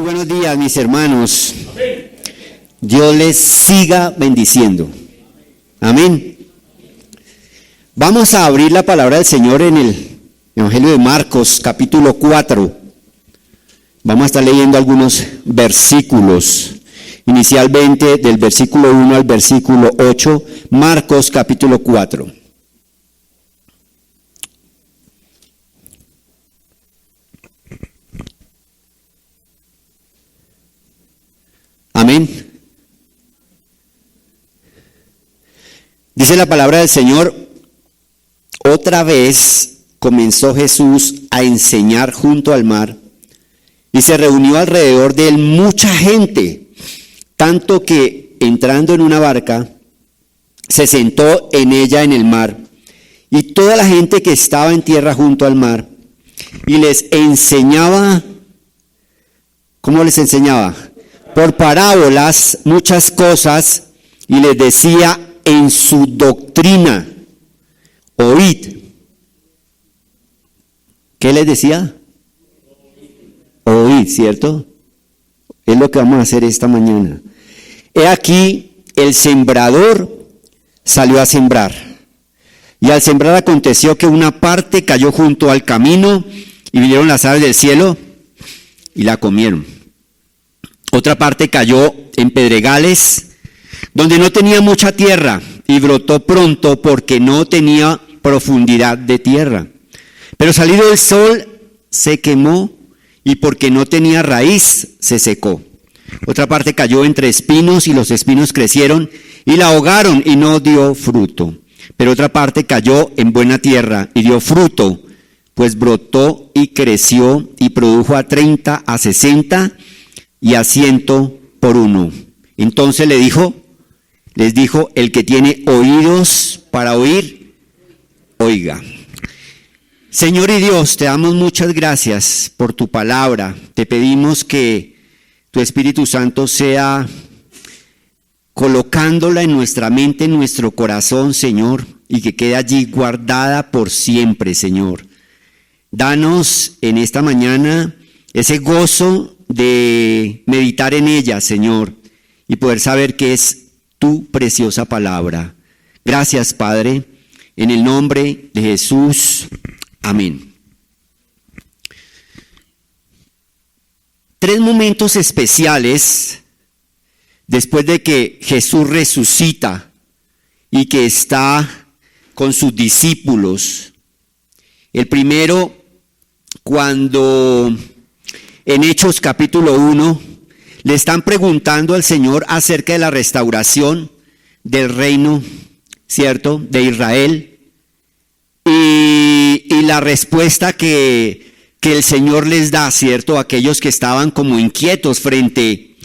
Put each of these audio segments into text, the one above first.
Muy buenos días, mis hermanos. Dios les siga bendiciendo. Amén. Vamos a abrir la palabra del Señor en el Evangelio de Marcos, capítulo 4. Vamos a estar leyendo algunos versículos. Inicialmente del versículo 1 al versículo 8, Marcos capítulo 4. Amén. Dice la palabra del Señor: otra vez comenzó Jesús a enseñar junto al mar, y se reunió alrededor de él mucha gente, tanto que entrando en una barca, se sentó en ella en el mar, y toda la gente que estaba en tierra junto al mar, y les enseñaba. ¿Cómo les enseñaba? Por parábolas muchas cosas, y les decía en su doctrina: oíd. ¿Qué les decía? Oíd, ¿cierto? Es lo que vamos a hacer esta mañana. He aquí, el sembrador salió a sembrar. Y al sembrar aconteció que una parte cayó junto al camino, y vinieron las aves del cielo y la comieron. Otra parte cayó en pedregales, donde no tenía mucha tierra, y brotó pronto porque no tenía profundidad de tierra. Pero salido el sol, se quemó, y porque no tenía raíz, se secó. Otra parte cayó entre espinos, y los espinos crecieron y la ahogaron, y no dio fruto. Pero otra parte cayó en buena tierra y dio fruto, pues brotó y creció y produjo a 30, a 60 y a 100 por uno. Entonces les dijo: el que tiene oídos para oír, oiga. Señor y Dios, te damos muchas gracias por tu palabra. Te pedimos que tu Espíritu Santo sea colocándola en nuestra mente, en nuestro corazón, Señor, y que quede allí guardada por siempre, Señor. Danos en esta mañana ese gozo de meditar en ella, Señor, y poder saber que es tu preciosa palabra. Gracias, Padre, en el nombre de Jesús. Amén. 3 momentos especiales después de que Jesús resucita y que está con sus discípulos. El primero, cuando en Hechos capítulo 1 le están preguntando al Señor acerca de la restauración del reino, ¿cierto?, de Israel. Y la respuesta que el Señor les da, ¿cierto?, a aquellos que estaban como inquietos frente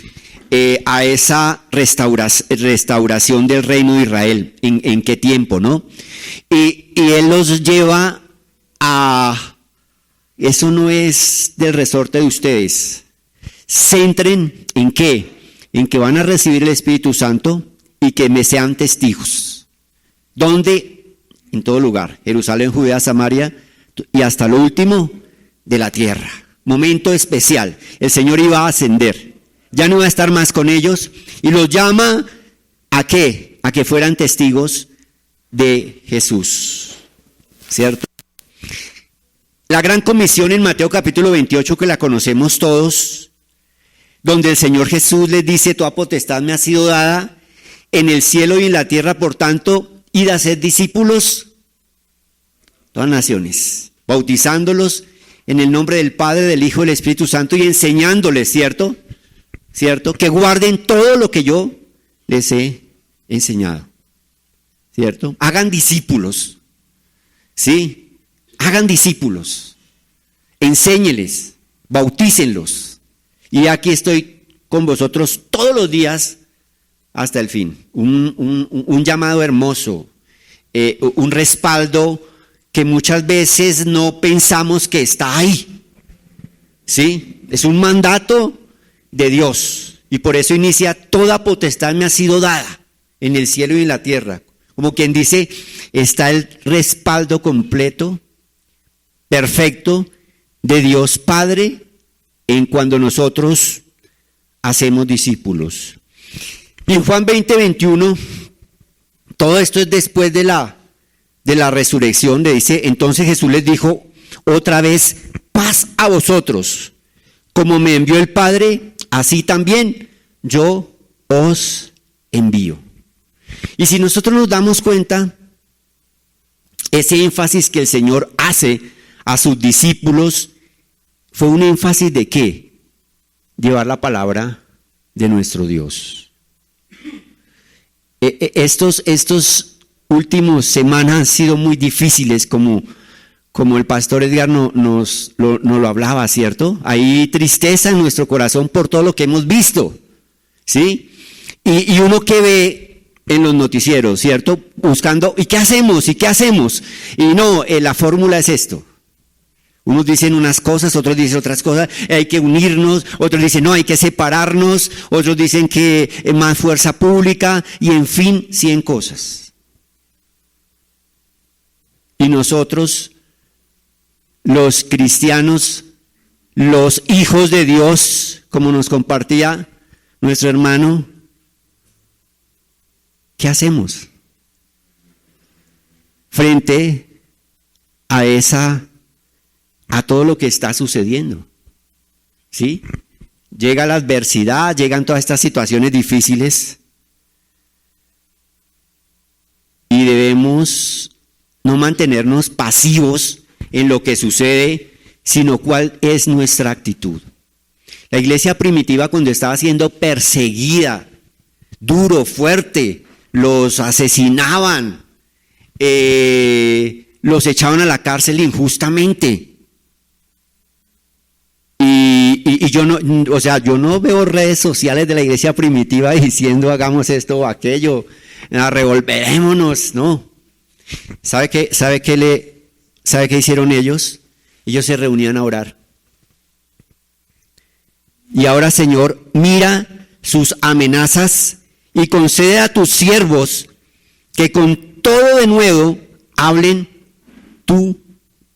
a esa restauración del reino de Israel, ¿en qué tiempo, no? Y Él los lleva a: eso no es del resorte de ustedes. Centren en qué, en que van a recibir el Espíritu Santo y que me sean testigos. ¿Dónde? En todo lugar, Jerusalén, Judea, Samaria y hasta lo último de la tierra. Momento especial. El Señor iba a ascender, ya no iba a estar más con ellos, y los llama ¿a qué? A que fueran testigos de Jesús, ¿cierto? La gran comisión en Mateo capítulo 28, que la conocemos todos, donde el Señor Jesús les dice: toda potestad me ha sido dada en el cielo y en la tierra, por tanto, id a ser discípulos todas naciones, bautizándolos en el nombre del Padre, del Hijo y del Espíritu Santo, y enseñándoles, ¿cierto? Que guarden todo lo que yo les he enseñado, ¿cierto? Hagan discípulos, ¿sí? Hagan discípulos, enséñeles, bautícenlos, y aquí estoy con vosotros todos los días hasta el fin. Un llamado hermoso, un respaldo que muchas veces no pensamos que está ahí, ¿sí? Es un mandato de Dios, y por eso inicia: toda potestad me ha sido dada en el cielo y en la tierra. Como quien dice, está el respaldo completo, perfecto, de Dios Padre en cuando nosotros hacemos discípulos. Y en Juan 20:21, todo esto es después de la resurrección, le dice, entonces Jesús les dijo otra vez, paz a vosotros, como me envió el Padre, así también yo os envío. Y si nosotros nos damos cuenta, ese énfasis que el Señor hace a sus discípulos fue un énfasis de ¿qué? Llevar la palabra de nuestro Dios. Estos últimos semanas han sido muy difíciles, como el pastor Edgar nos lo hablaba, ¿cierto? Hay tristeza en nuestro corazón por todo lo que hemos visto, ¿sí? Y uno que ve en los noticieros, ¿cierto? Buscando, ¿y qué hacemos? ¿Y qué hacemos? Y no, la fórmula es esto. Unos dicen unas cosas, otros dicen otras cosas, hay que unirnos, otros dicen no, hay que separarnos, otros dicen que más fuerza pública, y en fin, 100 cosas. Y nosotros, los cristianos, los hijos de Dios, como nos compartía nuestro hermano, ¿qué hacemos frente a todo lo que está sucediendo? ¿Sí? Llega la adversidad, llegan todas estas situaciones difíciles y debemos no mantenernos pasivos en lo que sucede, sino cuál es nuestra actitud. La iglesia primitiva, cuando estaba siendo perseguida, duro, fuerte, los asesinaban, los echaban a la cárcel injustamente. Y yo no veo redes sociales de la iglesia primitiva diciendo hagamos esto o aquello, revolverémonos, no. ¿Sabe qué hicieron ellos? Ellos se reunían a orar. Y ahora, Señor, mira sus amenazas y concede a tus siervos que con todo de nuevo hablen tu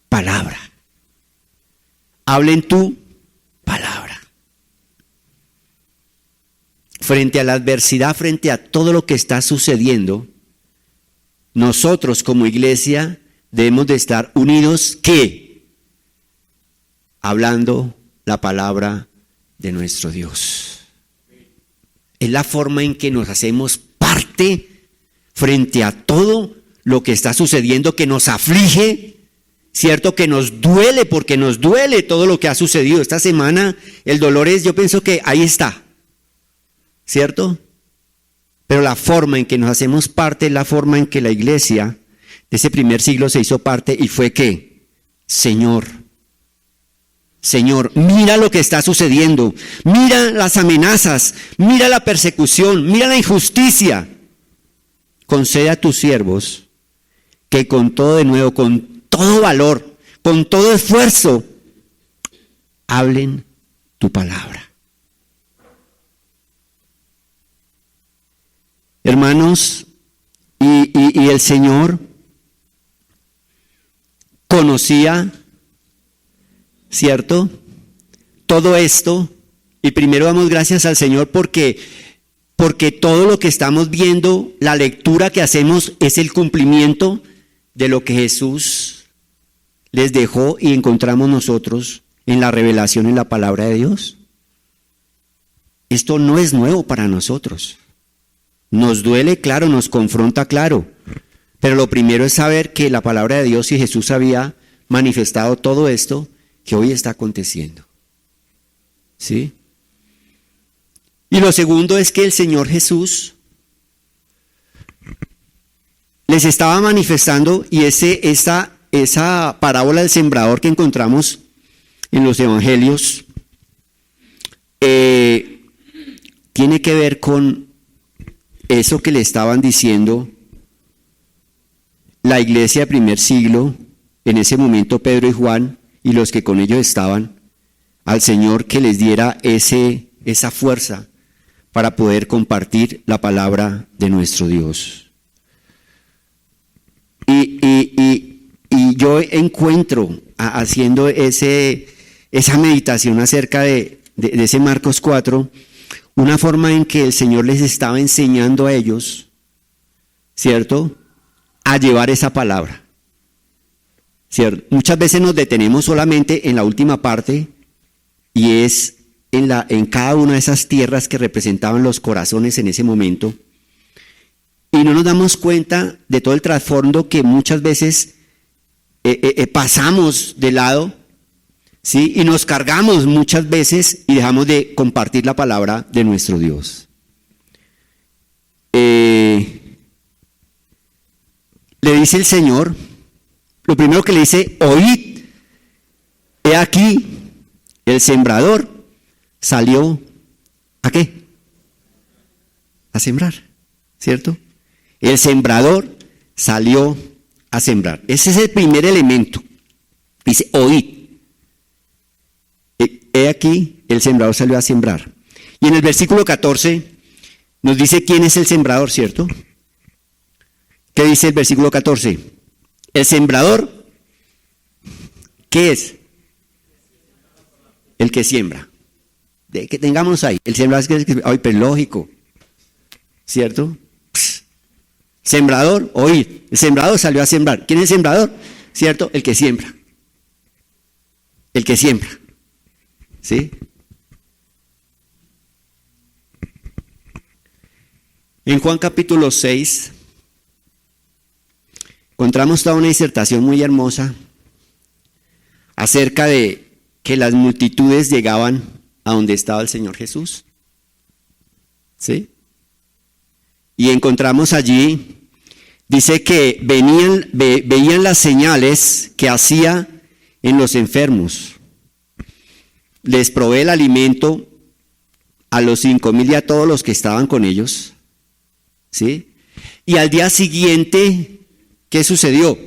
palabra. Hablen tu palabra. Frente a la adversidad, frente a todo lo que está sucediendo, nosotros como iglesia debemos de estar unidos, ¿qué? Hablando la palabra de nuestro Dios. Es la forma en que nos hacemos parte frente a todo lo que está sucediendo, que nos aflige, ¿cierto? Que nos duele, porque nos duele todo lo que ha sucedido. Esta semana el dolor yo pienso que ahí está, ¿cierto? Pero la forma en que nos hacemos parte es la forma en que la iglesia de ese primer siglo se hizo parte y fue que, Señor, mira lo que está sucediendo, mira las amenazas, mira la persecución, mira la injusticia. Concede a tus siervos que con todo de nuevo, con todo valor, con todo esfuerzo, hablen tu palabra. Hermanos, y el Señor conocía, ¿cierto?, todo esto, y primero damos gracias al Señor porque todo lo que estamos viendo, la lectura que hacemos es el cumplimiento de lo que Jesús les dejó y encontramos nosotros en la revelación en la palabra de Dios. Esto no es nuevo para nosotros. Nos duele, claro, nos confronta, claro, pero lo primero es saber que la palabra de Dios y Jesús había manifestado todo esto que hoy está aconteciendo. ¿Sí? Y lo segundo es que el Señor Jesús les estaba manifestando, y esa parábola del sembrador que encontramos en los evangelios tiene que ver con eso que le estaban diciendo la iglesia del primer siglo, en ese momento Pedro y Juan y los que con ellos estaban, al Señor que les diera esa fuerza para poder compartir la palabra de nuestro Dios. Y yo encuentro, haciendo esa meditación acerca de ese Marcos 4, una forma en que el Señor les estaba enseñando a ellos, ¿cierto?, a llevar esa palabra, ¿cierto? Muchas veces nos detenemos solamente en la última parte y es en cada una de esas tierras que representaban los corazones en ese momento, y no nos damos cuenta de todo el trasfondo que muchas veces pasamos de lado, ¿sí? Y nos cargamos muchas veces y dejamos de compartir la palabra de nuestro Dios. Le dice el Señor, lo primero que le dice, oíd, he aquí, el sembrador salió, ¿a qué? A sembrar, ¿cierto? El sembrador salió a sembrar. Ese es el primer elemento. Dice, oíd. He aquí, el sembrador salió a sembrar. Y en el versículo 14 nos dice quién es el sembrador, ¿cierto? ¿Qué dice el versículo 14? El sembrador, ¿qué es? El que siembra. De que tengamos ahí. El sembrador es que, ay, pero lógico, ¿cierto? Sembrador, oír. El sembrador salió a sembrar. ¿Quién es el sembrador? ¿Cierto? El que siembra. El que siembra. ¿Sí? En Juan capítulo 6 encontramos toda una disertación muy hermosa acerca de que las multitudes llegaban a donde estaba el Señor Jesús. ¿Sí? Y encontramos allí, dice que veían las señales que hacía en los enfermos. Les provee el alimento a los 5,000 y a todos los que estaban con ellos. ¿Sí? Y al día siguiente, ¿qué sucedió?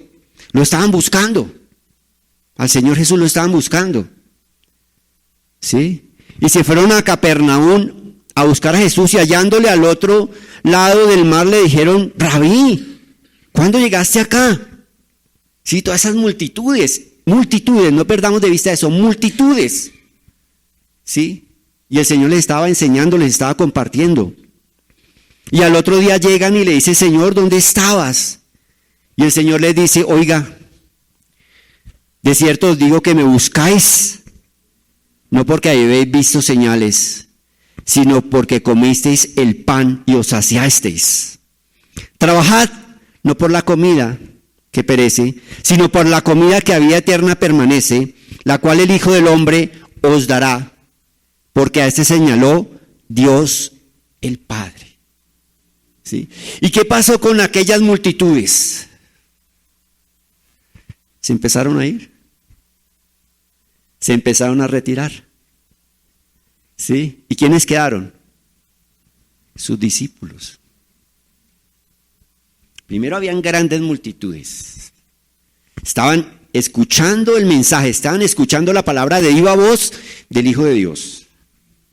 Lo estaban buscando. Al Señor Jesús lo estaban buscando. ¿Sí? Y se fueron a Capernaum a buscar a Jesús y hallándole al otro lado del mar le dijeron, Rabí, ¿cuándo llegaste acá? Sí, todas esas multitudes, no perdamos de vista eso, multitudes. ¿Sí? Y el Señor les estaba enseñando, les estaba compartiendo. Y al otro día llegan y le dicen, Señor, ¿dónde estabas? Y el Señor les dice, oiga, de cierto os digo que me buscáis, no porque habéis visto señales, sino porque comisteis el pan y os saciasteis. Trabajad, no por la comida que perece, sino por la comida que a vida eterna permanece, la cual el Hijo del Hombre os dará, porque a este señaló Dios el Padre. ¿Sí? ¿Y qué pasó con aquellas multitudes? Se empezaron a ir. Se empezaron a retirar. ¿Sí? ¿Y quiénes quedaron? Sus discípulos. Primero habían grandes multitudes. Estaban escuchando el mensaje, estaban escuchando la palabra de viva voz del Hijo de Dios,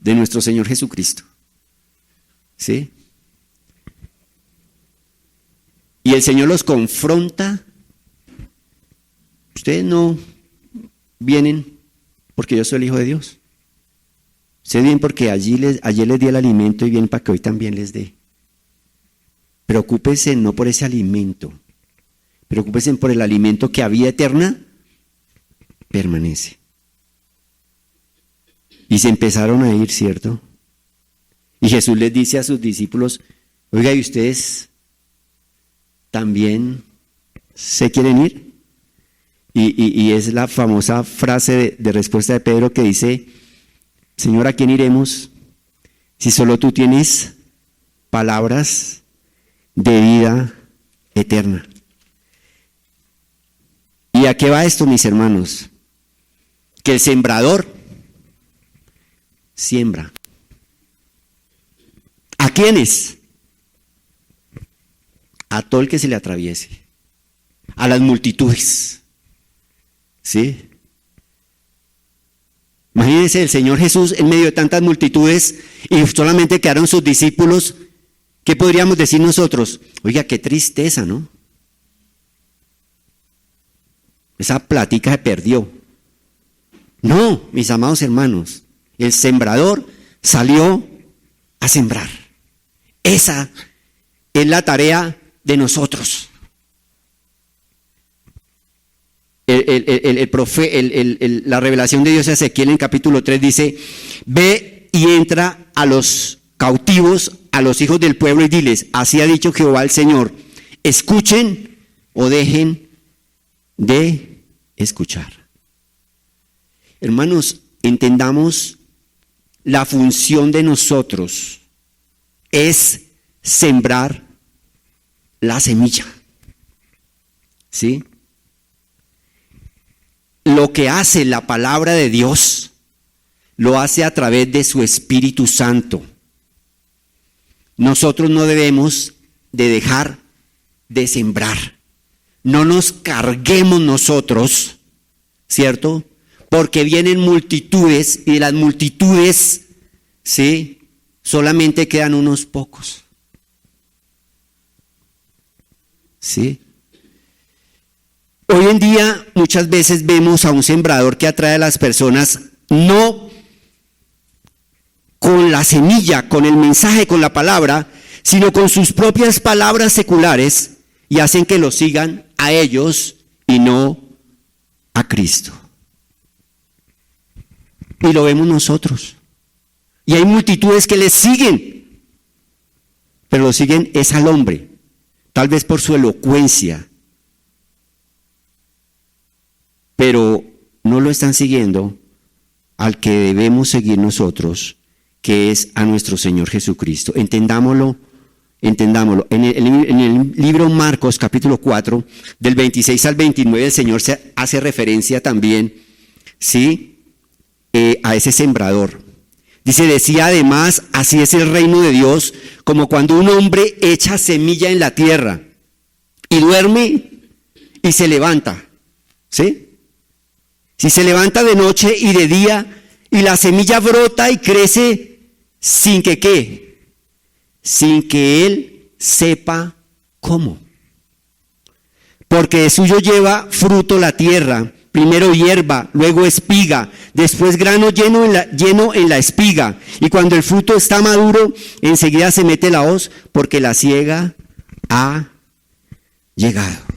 de nuestro Señor Jesucristo. ¿Sí? Y el Señor los confronta. Ustedes no vienen porque yo soy el Hijo de Dios. Ustedes vienen porque ayer les di el alimento y vienen para que hoy también les dé. Preocúpense no por ese alimento. Preocúpense por el alimento que a vida eterna permanece. Y se empezaron a ir, ¿cierto? Y Jesús les dice a sus discípulos, oiga, ¿y ustedes también se quieren ir? Y es la famosa frase de respuesta de Pedro que dice, Señor, ¿a quién iremos si solo tú tienes palabras de vida eterna? ¿Y a qué va esto, mis hermanos? Que el sembrador siembra. ¿A quiénes? A todo el que se le atraviese. A las multitudes. ¿Sí? Imagínense el Señor Jesús en medio de tantas multitudes y solamente quedaron sus discípulos. ¿Qué podríamos decir nosotros? Oiga, qué tristeza, ¿no? Esa plática se perdió. No, mis amados hermanos, el sembrador salió a sembrar. Esa es la tarea de nosotros. La revelación de Dios a Ezequiel en capítulo 3 dice: ve y entra a los cautivos, a los hijos del pueblo, y diles: así ha dicho Jehová el Señor, escuchen o dejen de escuchar. Hermanos, entendamos, la función de nosotros es sembrar la semilla. ¿Sí? Lo que hace la palabra de Dios, lo hace a través de su Espíritu Santo. Nosotros no debemos de dejar de sembrar. No nos carguemos nosotros, ¿cierto? Porque vienen multitudes y de las multitudes, ¿sí?, solamente quedan unos pocos. ¿Sí? Hoy en día muchas veces vemos a un sembrador que atrae a las personas no con la semilla, con el mensaje, con la palabra, sino con sus propias palabras seculares, y hacen que lo sigan a ellos y no a Cristo. Y lo vemos nosotros. Y hay multitudes que le siguen, pero lo siguen es al hombre, tal vez por su elocuencia, pero no lo están siguiendo al que debemos seguir nosotros, que es a nuestro Señor Jesucristo. Entendámoslo. En el libro Marcos, capítulo 4, del 26 al 29, el Señor se hace referencia también, ¿sí?, a ese sembrador. Dice: decía además, así es el reino de Dios, como cuando un hombre echa semilla en la tierra y duerme y se levanta, ¿sí? Si se levanta de noche y de día, y la semilla brota y crece sin que ¿qué? Sin que él sepa cómo. Porque de suyo lleva fruto la tierra, primero hierba, luego espiga, después grano lleno en la espiga. Y cuando el fruto está maduro, enseguida se mete la hoz, porque la siega ha llegado.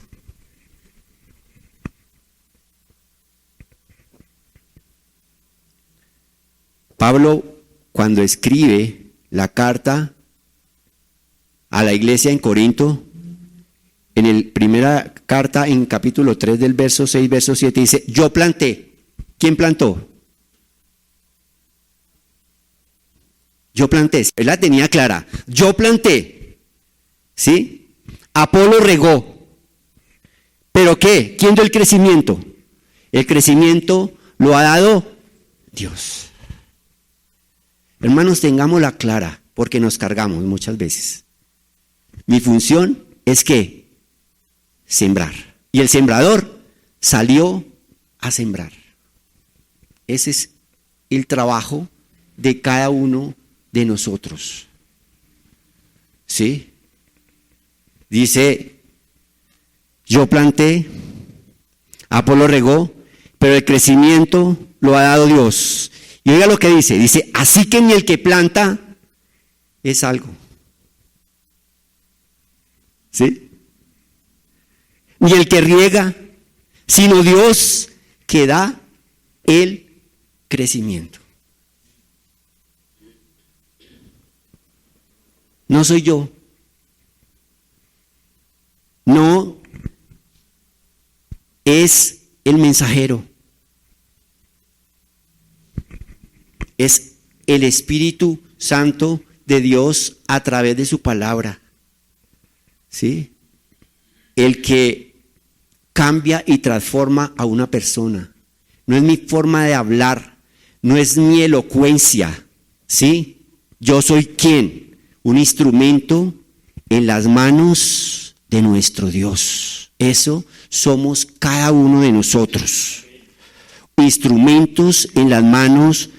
Pablo, cuando escribe la carta a la iglesia en Corinto, en la primera carta, en capítulo 3 del verso 6, verso 7, dice: yo planté. ¿Quién plantó? Yo planté. Él la tenía clara. Yo planté. ¿Sí? Apolo regó. ¿Pero qué? ¿Quién dio el crecimiento? El crecimiento lo ha dado Dios. Hermanos, tengámosla clara, porque nos cargamos muchas veces. Mi función es que sembrar. Y el sembrador salió a sembrar. Ese es el trabajo de cada uno de nosotros. ¿Sí? Dice: yo planté, Apolo regó, pero el crecimiento lo ha dado Dios. Y oiga lo que dice: así que ni el que planta es algo. ¿Sí? Ni el que riega, sino Dios que da el crecimiento. No soy yo. No es el mensajero. Es el Espíritu Santo de Dios a través de su palabra. ¿Sí? El que cambia y transforma a una persona. No es mi forma de hablar, no es mi elocuencia. ¿Sí? Yo soy ¿quién? Un instrumento en las manos de nuestro Dios. Eso somos cada uno de nosotros. Instrumentos en las manos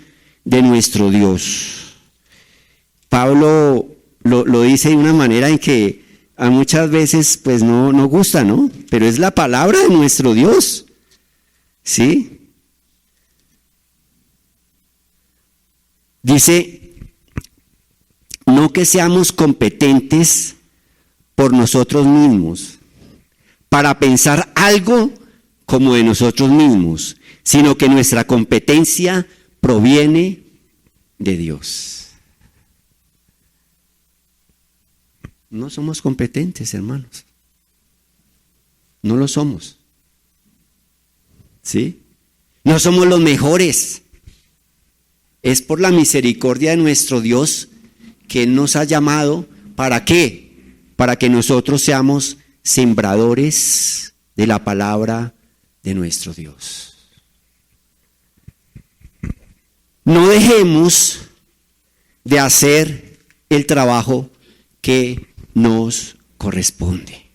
de nuestro Dios. Pablo lo dice de una manera en que a muchas veces pues no gusta, ¿no? Pero es la palabra de nuestro Dios. ¿Sí? Dice no que seamos competentes por nosotros mismos para pensar algo como de nosotros mismos, sino que nuestra competencia proviene de Dios. No somos competentes, hermanos. No lo somos. ¿Sí? No somos los mejores. Es por la misericordia de nuestro Dios que Él nos ha llamado. ¿Para qué? Para que nosotros seamos sembradores de la palabra de nuestro Dios. No dejemos de hacer el trabajo que nos corresponde.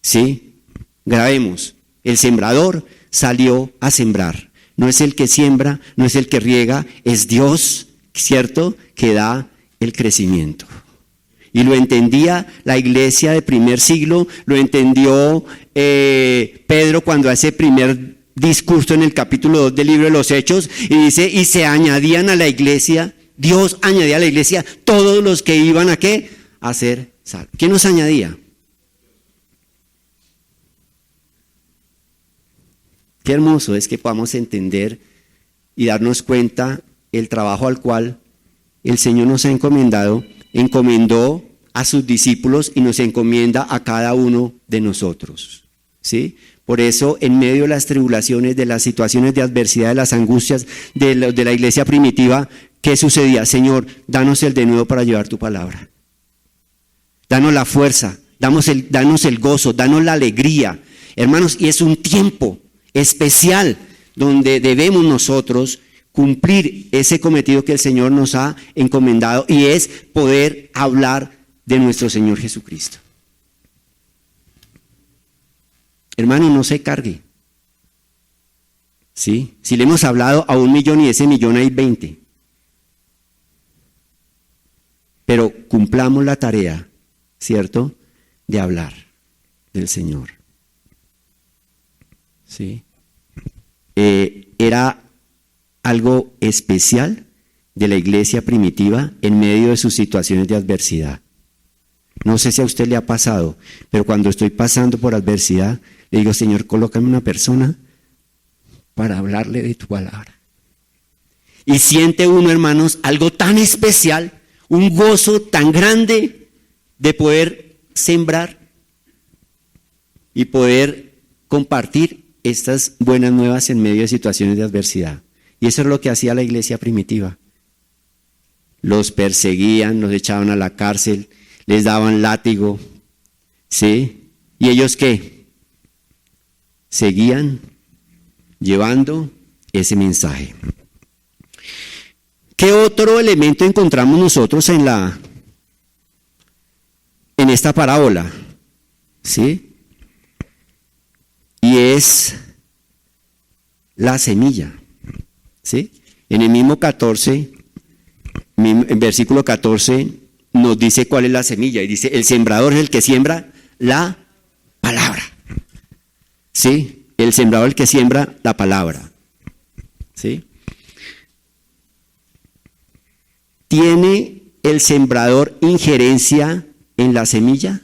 ¿Sí? Grabemos. El sembrador salió a sembrar. No es el que siembra, no es el que riega, es Dios, ¿cierto?, que da el crecimiento. Y lo entendía la iglesia del primer siglo, lo entendió Pedro cuando hace primer discurso en el capítulo 2 del libro de los Hechos, y dice, y se añadían a la iglesia, Dios añadía a la iglesia todos los que iban a ¿qué? A ser salvos. ¿Quién nos añadía? Qué hermoso es que podamos entender y darnos cuenta el trabajo al cual el Señor nos ha encomendado, encomendó a sus discípulos y nos encomienda a cada uno de nosotros. ¿Sí? Por eso, en medio de las tribulaciones, de las situaciones de adversidad, de las angustias de la iglesia primitiva, ¿qué sucedía? Señor, danos el denuedo para llevar tu palabra. Danos la fuerza, danos el gozo, danos la alegría. Hermanos, y es un tiempo especial donde debemos nosotros cumplir ese cometido que el Señor nos ha encomendado, y es poder hablar de nuestro Señor Jesucristo. Hermano, no se cargue. ¿Sí? Si le hemos hablado a 1 millón y de ese millón hay 20. Pero cumplamos la tarea, ¿cierto?, de hablar del Señor. ¿Sí? Era algo especial de la iglesia primitiva en medio de sus situaciones de adversidad. No sé si a usted le ha pasado, pero cuando estoy pasando por adversidad, le digo, Señor, colócame una persona para hablarle de tu palabra. Y siente uno, hermanos, algo tan especial, un gozo tan grande de poder sembrar y poder compartir estas buenas nuevas en medio de situaciones de adversidad. Y eso es lo que hacía la iglesia primitiva. Los perseguían, los echaban a la cárcel, les daban látigo, ¿sí? ¿Y ellos qué? Seguían llevando ese mensaje. ¿Qué otro elemento encontramos nosotros en esta parábola? ¿Sí? Y es la semilla. ¿Sí? En el mismo 14, en versículo 14, nos dice cuál es la semilla. Y dice, el sembrador es el que siembra la palabra. ¿Sí? El sembrador es el que siembra la palabra. ¿Sí? ¿Tiene el sembrador injerencia en la semilla?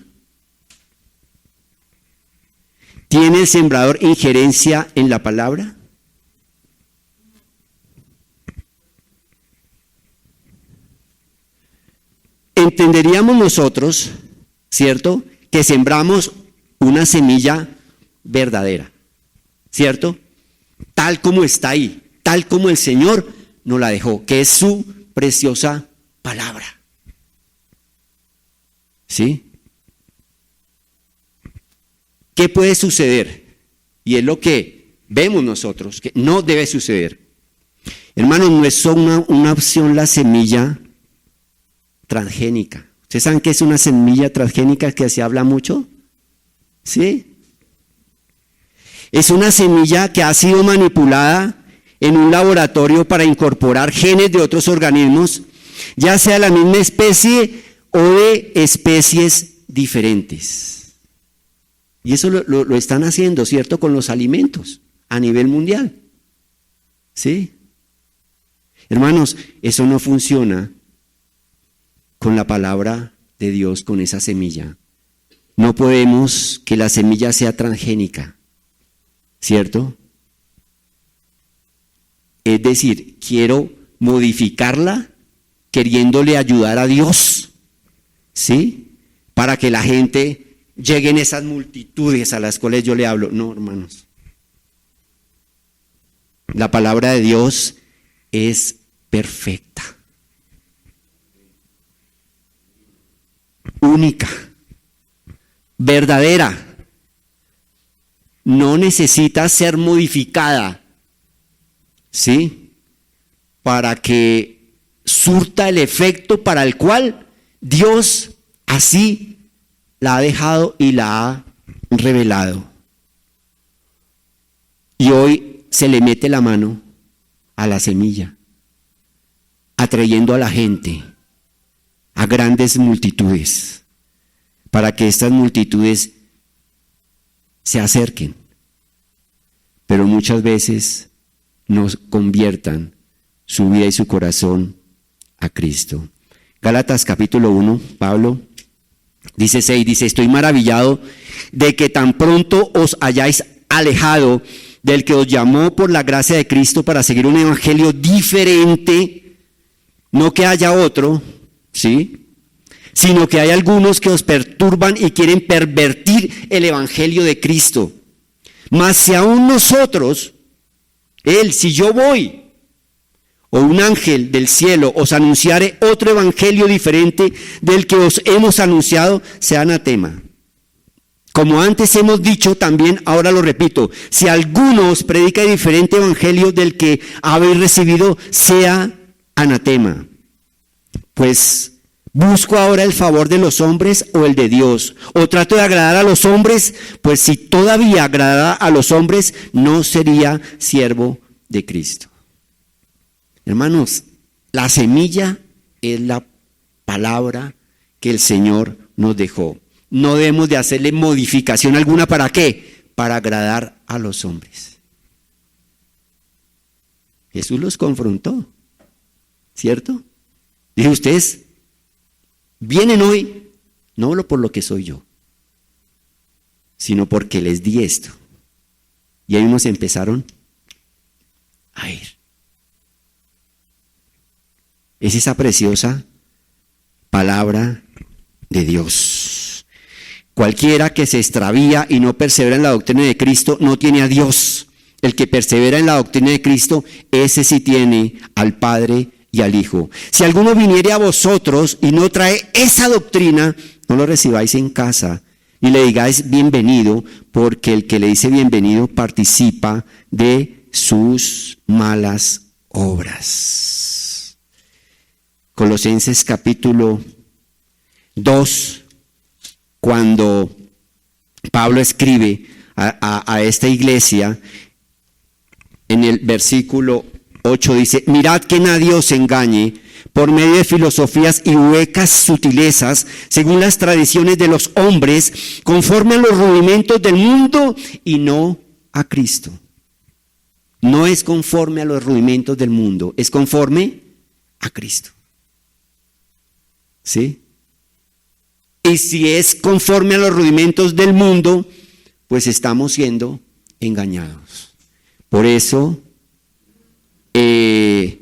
¿Tiene el sembrador injerencia en la palabra? Entenderíamos nosotros, ¿cierto?, que sembramos una semilla verdadera, ¿cierto? Tal como está ahí, tal como el Señor nos la dejó, que es su preciosa palabra. ¿Sí? ¿Qué puede suceder? Y es lo que vemos nosotros, que no debe suceder. Hermanos, no es una opción la semilla transgénica. ¿Ustedes saben qué es una semilla transgénica que se habla mucho? ¿Sí? Es una semilla que ha sido manipulada en un laboratorio para incorporar genes de otros organismos, ya sea de la misma especie o de especies diferentes. Y eso lo están haciendo, ¿cierto?, con los alimentos a nivel mundial. ¿Sí? Hermanos, eso no funciona con la palabra de Dios, con esa semilla. No podemos que la semilla sea transgénica, ¿cierto? Es decir, quiero modificarla queriéndole ayudar a Dios, ¿sí? Para que la gente llegue en esas multitudes a las cuales yo le hablo. No, hermanos. La palabra de Dios es perfecta, única, verdadera. No necesita ser modificada, ¿sí? Para que surta el efecto para el cual Dios así la ha dejado y la ha revelado. Y hoy se le mete la mano a la semilla, atrayendo a la gente, a grandes multitudes, para que estas multitudes se acerquen, pero muchas veces no conviertan su vida y su corazón a Cristo. Gálatas capítulo 1, Pablo dice 6, dice: estoy maravillado de que tan pronto os hayáis alejado del que os llamó por la gracia de Cristo para seguir un evangelio diferente, no que haya otro, ¿sí? Sino que hay algunos que os perturban y quieren pervertir el evangelio de Cristo. Mas si aún nosotros, si yo voy, o un ángel del cielo os anunciare otro evangelio diferente del que os hemos anunciado, sea anatema. Como antes hemos dicho, también ahora lo repito: si alguno os predica diferente evangelio del que habéis recibido, sea anatema. Pues ¿busco ahora el favor de los hombres o el de Dios? ¿O trato de agradar a los hombres? Pues si todavía agradara a los hombres, no sería siervo de Cristo. Hermanos, la semilla es la palabra que el Señor nos dejó. No debemos de hacerle modificación alguna. ¿Para qué? Para agradar a los hombres. Jesús los confrontó, ¿cierto? Dijo: ustedes vienen hoy no por lo que soy yo, sino porque les di esto. Y ahí unos empezaron a ir. Es esa preciosa palabra de Dios. Cualquiera que se extravía y no persevera en la doctrina de Cristo no tiene a Dios. El que persevera en la doctrina de Cristo, ese sí tiene al Padre y al Hijo. Si alguno viniere a vosotros y no trae esa doctrina, no lo recibáis en casa y le digáis bienvenido, porque el que le dice bienvenido participa de sus malas obras. Colosenses capítulo 2, cuando Pablo escribe a esta iglesia, en el versículo 8 dice: mirad que nadie os engañe por medio de filosofías y huecas sutilezas, según las tradiciones de los hombres, conforme a los rudimentos del mundo y no a Cristo. No es conforme a los rudimentos del mundo, es conforme a Cristo. ¿Sí? Y si es conforme a los rudimentos del mundo, pues estamos siendo engañados. Por eso el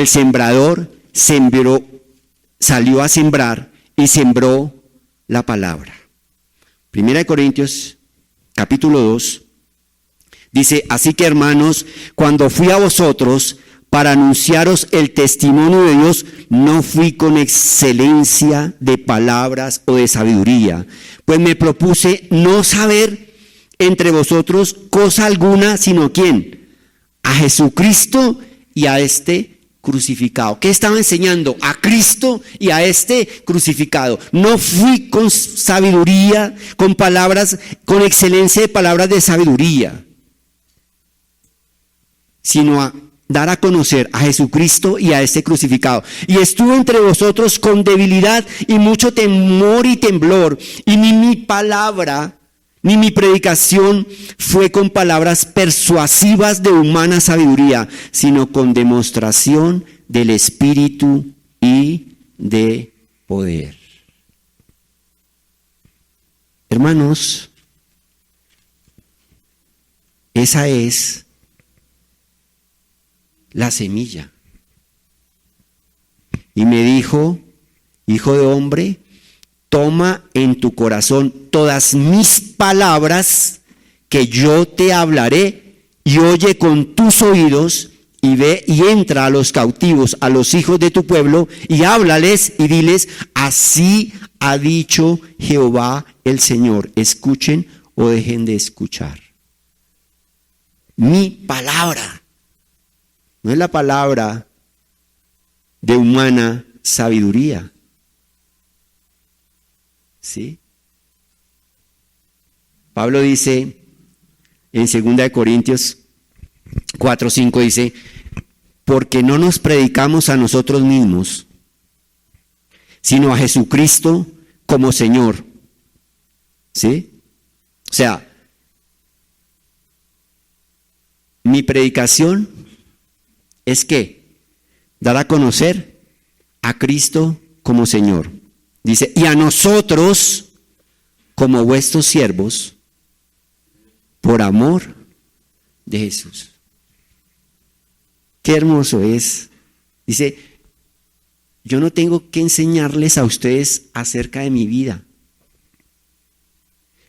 sembrador salió a sembrar y sembró la palabra. Primera de Corintios capítulo 2 dice: así que, hermanos, cuando fui a vosotros para anunciaros el testimonio de Dios, no fui con excelencia de palabras o de sabiduría, pues me propuse no saber entre vosotros cosa alguna, sino ¿quién? A Jesucristo y a este crucificado. ¿Qué estaba enseñando? A Cristo y a este crucificado. No fui con sabiduría, con palabras, con excelencia de palabras de sabiduría, sino a dar a conocer a Jesucristo y a este crucificado. Y estuve entre vosotros con debilidad y mucho temor y temblor, y ni mi palabra ni mi predicación fue con palabras persuasivas de humana sabiduría, sino con demostración del Espíritu y de poder. Hermanos, esa es la semilla. Y me dijo, hijo de hombre, toma en tu corazón todas mis palabras que yo te hablaré y oye con tus oídos y ve y entra a los cautivos, a los hijos de tu pueblo y háblales y diles, así ha dicho Jehová el Señor, escuchen o dejen de escuchar. Mi palabra, no es la palabra de humana sabiduría. ¿Sí? Pablo dice en 2 Corintios 4:5 dice, porque no nos predicamos a nosotros mismos, sino a Jesucristo como Señor. ¿Sí? O sea, mi predicación es que dar a conocer a Cristo como Señor. Dice, y a nosotros como vuestros siervos por amor de Jesús. Qué hermoso es. Dice, yo no tengo que enseñarles a ustedes acerca de mi vida.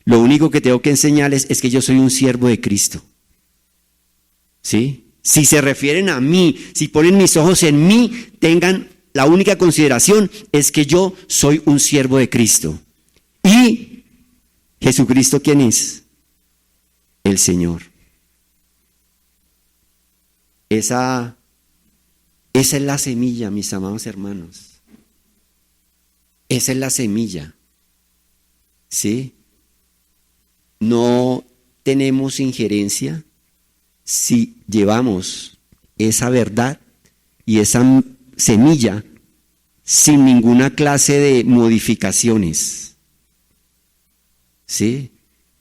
Lo único que tengo que enseñarles es que yo soy un siervo de Cristo. ¿Sí? Si se refieren a mí, si ponen mis ojos en mí, tengan la única consideración es que yo soy un siervo de Cristo. ¿Y Jesucristo quién es? El Señor. Esa es la semilla, mis amados hermanos. Esa es la semilla. ¿Sí? No tenemos injerencia si llevamos esa verdad y esa semilla sin ninguna clase de modificaciones. ¿Sí?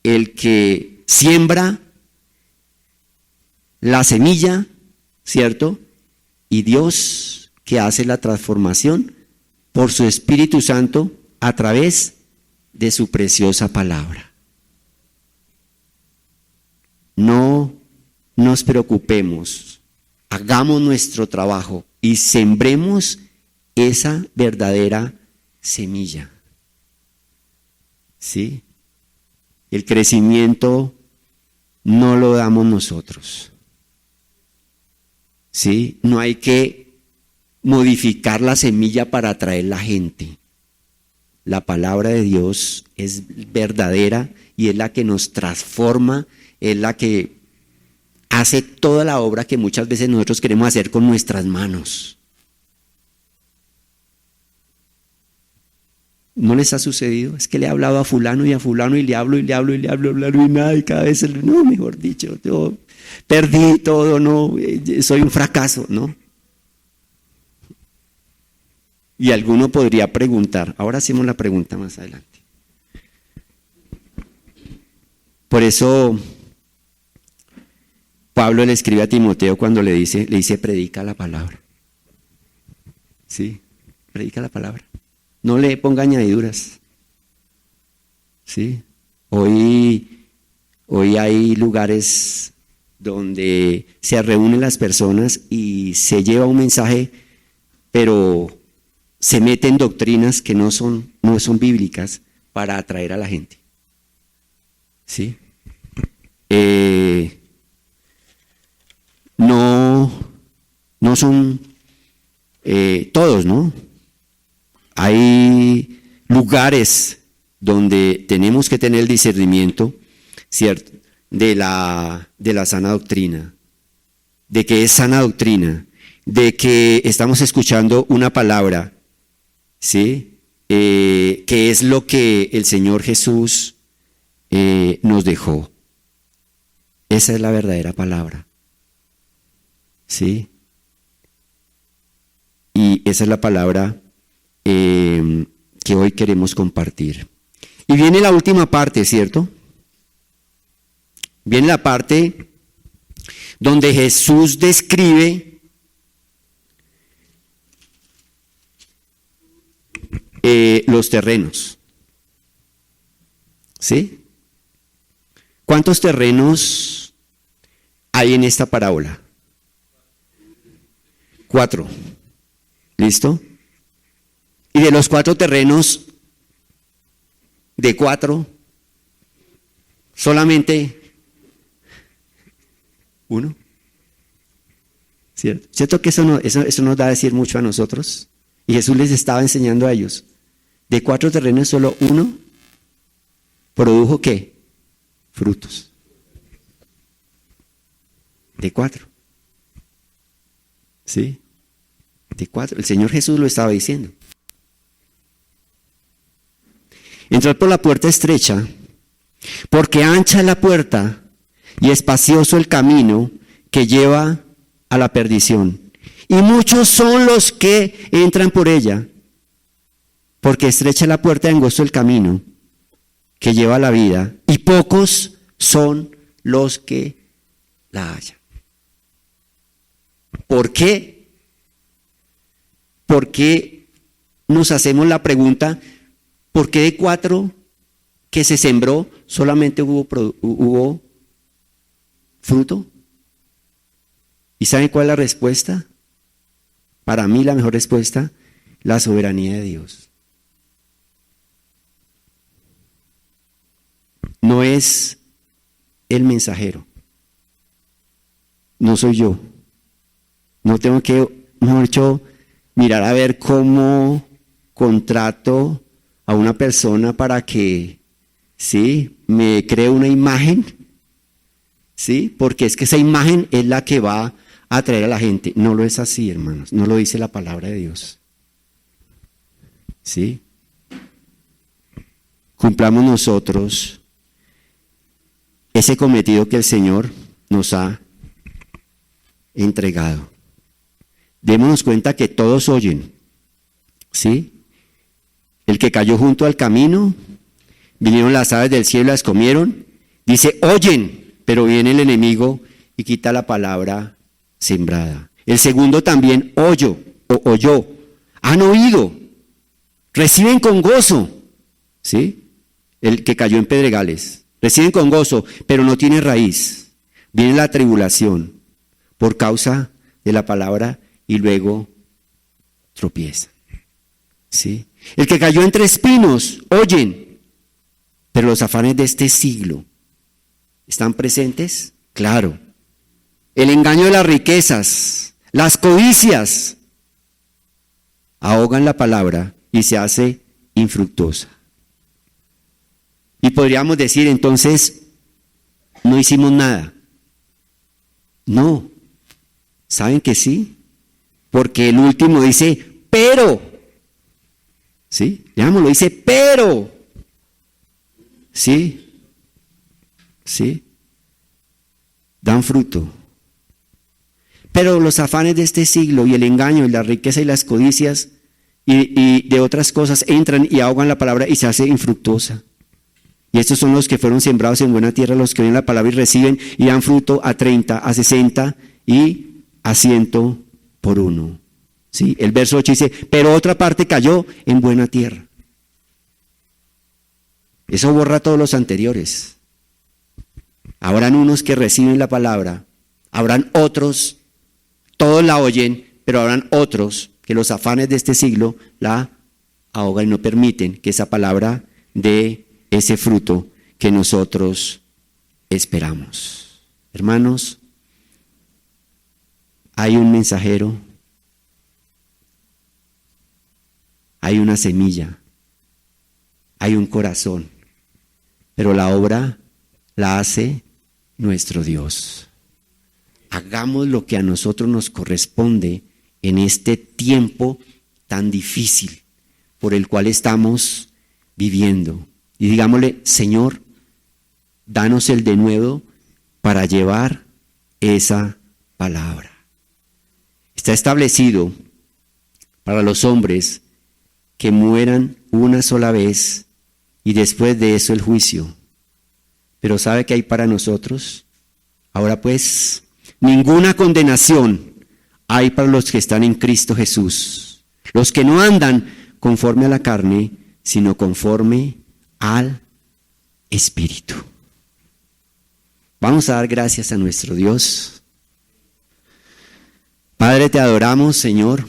El que siembra la semilla, ¿cierto? Y Dios que hace la transformación por su Espíritu Santo a través de su preciosa palabra. No nos preocupemos, hagamos nuestro trabajo y sembremos esa verdadera semilla. ¿Sí? El crecimiento no lo damos nosotros. ¿Sí? No hay que modificar la semilla para atraer la gente. La palabra de Dios es verdadera y es la que nos transforma, es la que hace toda la obra que muchas veces nosotros queremos hacer con nuestras manos. ¿No les ha sucedido? Es que le he hablado a fulano y le hablo y nada, y cada vez, no, mejor dicho, yo perdí todo, no, soy un fracaso, ¿no? Y alguno podría preguntar, ahora hacemos la pregunta más adelante. Por eso Pablo le escribe a Timoteo cuando le dice, predica la palabra. Sí, predica la palabra. No le ponga añadiduras. Sí. Hoy hay lugares donde se reúnen las personas y se lleva un mensaje, pero se meten doctrinas que no son bíblicas para atraer a la gente. ¿Sí? No son todos, ¿no? Hay lugares donde tenemos que tener el discernimiento, ¿cierto? De la sana doctrina, de que es sana doctrina, de que estamos escuchando una palabra, ¿sí? Que es lo que el Señor Jesús nos dejó. Esa es la verdadera palabra, ¿sí? Y esa es la palabra que hoy queremos compartir. Y viene la última parte, ¿cierto? Viene la parte donde Jesús describe los terrenos. ¿Sí? ¿Cuántos terrenos hay en esta parábola? 4. ¿Listo? Y de los 4 terrenos, de 4, solamente 1. ¿Cierto? ¿Cierto que eso nos da a decir mucho a nosotros? Y Jesús les estaba enseñando a ellos. De 4 terrenos, solo 1 produjo ¿qué? Frutos. De 4. ¿Sí? De 4. El Señor Jesús lo estaba diciendo. Entrad por la puerta estrecha, porque ancha es la puerta y espacioso el camino que lleva a la perdición. Y muchos son los que entran por ella, porque estrecha es la puerta y angosto el camino que lleva a la vida, y pocos son los que la hallan. ¿Por qué? Porque nos hacemos la pregunta, ¿por qué de 4 que se sembró solamente hubo fruto? ¿Y saben cuál es la respuesta? Para mí la mejor respuesta, la soberanía de Dios. No es el mensajero. No soy yo. No tengo que, mejor dicho, mirar a ver cómo contrato a una persona para que, ¿sí?, me cree una imagen, ¿sí? Porque es que esa imagen es la que va a atraer a la gente. No lo es así, hermanos. No lo dice la palabra de Dios. ¿Sí? Cumplamos nosotros ese cometido que el Señor nos ha entregado. Démonos cuenta que todos oyen, ¿sí? El que cayó junto al camino, vinieron las aves del cielo y las comieron. Dice, oyen, pero viene el enemigo y quita la palabra sembrada. El segundo también oyó, han oído, reciben con gozo, ¿sí? El que cayó en pedregales. Reciben con gozo, pero no tiene raíz. Viene la tribulación por causa de la palabra y luego tropieza. ¿Sí? El que cayó entre espinos, oyen, pero los afanes de este siglo ¿están presentes? Claro. El engaño de las riquezas, las codicias, ahogan la palabra y se hace infructuosa. Y podríamos decir entonces, no hicimos nada. No, ¿saben que sí? Porque el último dice, pero, ¿sí? Leámoslo, dice, pero, ¿sí? ¿Sí? Dan fruto. Pero los afanes de este siglo y el engaño y la riqueza y las codicias y de otras cosas entran y ahogan la palabra y se hace infructuosa. Y estos son los que fueron sembrados en buena tierra, los que oyen la palabra y reciben y dan fruto a 30, a 60 y a 100 por 1. ¿Sí? El verso 8 dice, pero otra parte cayó en buena tierra. Eso borra todos los anteriores. Habrán unos que reciben la palabra, habrán otros, todos la oyen, pero habrán otros que los afanes de este siglo la ahogan y no permiten que esa palabra dé ese fruto que nosotros esperamos. Hermanos, hay un mensajero, hay una semilla, hay un corazón, pero la obra la hace nuestro Dios. Hagamos lo que a nosotros nos corresponde en este tiempo tan difícil por el cual estamos viviendo. Y digámosle, Señor, danos el denuedo para llevar esa palabra. Está establecido para los hombres que mueran una sola vez y después de eso el juicio. Pero ¿sabe qué hay para nosotros? Ahora pues, ninguna condenación hay para los que están en Cristo Jesús. Los que no andan conforme a la carne, sino conforme al Espíritu. Vamos a dar gracias a nuestro Dios. Padre, te adoramos, Señor.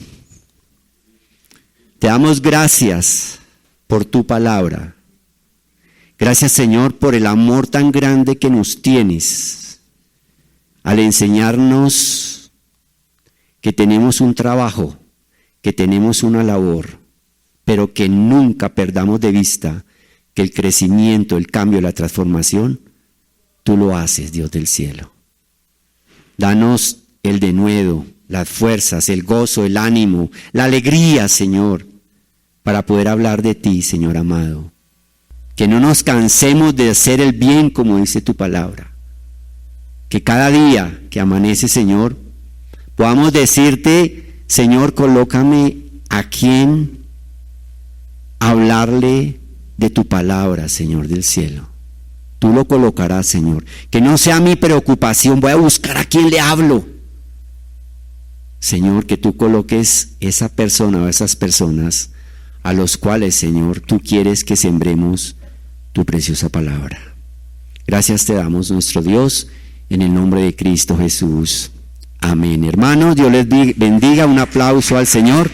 Te damos gracias por tu palabra. Gracias, Señor, por el amor tan grande que nos tienes al enseñarnos que tenemos un trabajo, que tenemos una labor, pero que nunca perdamos de vista que el crecimiento, el cambio, la transformación, tú lo haces, Dios del cielo. Danos el denuedo, las fuerzas, el gozo, el ánimo, la alegría, Señor, para poder hablar de ti, Señor amado. Que no nos cansemos de hacer el bien como dice tu palabra. Que cada día que amanece, Señor, podamos decirte, Señor, colócame a quien hablarle de tu palabra, Señor del cielo. Tú lo colocarás, Señor. Que no sea mi preocupación, voy a buscar a quién le hablo. Señor, que tú coloques esa persona o esas personas a los cuales, Señor, tú quieres que sembremos tu preciosa palabra. Gracias te damos, nuestro Dios, en el nombre de Cristo Jesús. Amén. Hermanos, Dios les bendiga. Un aplauso al Señor.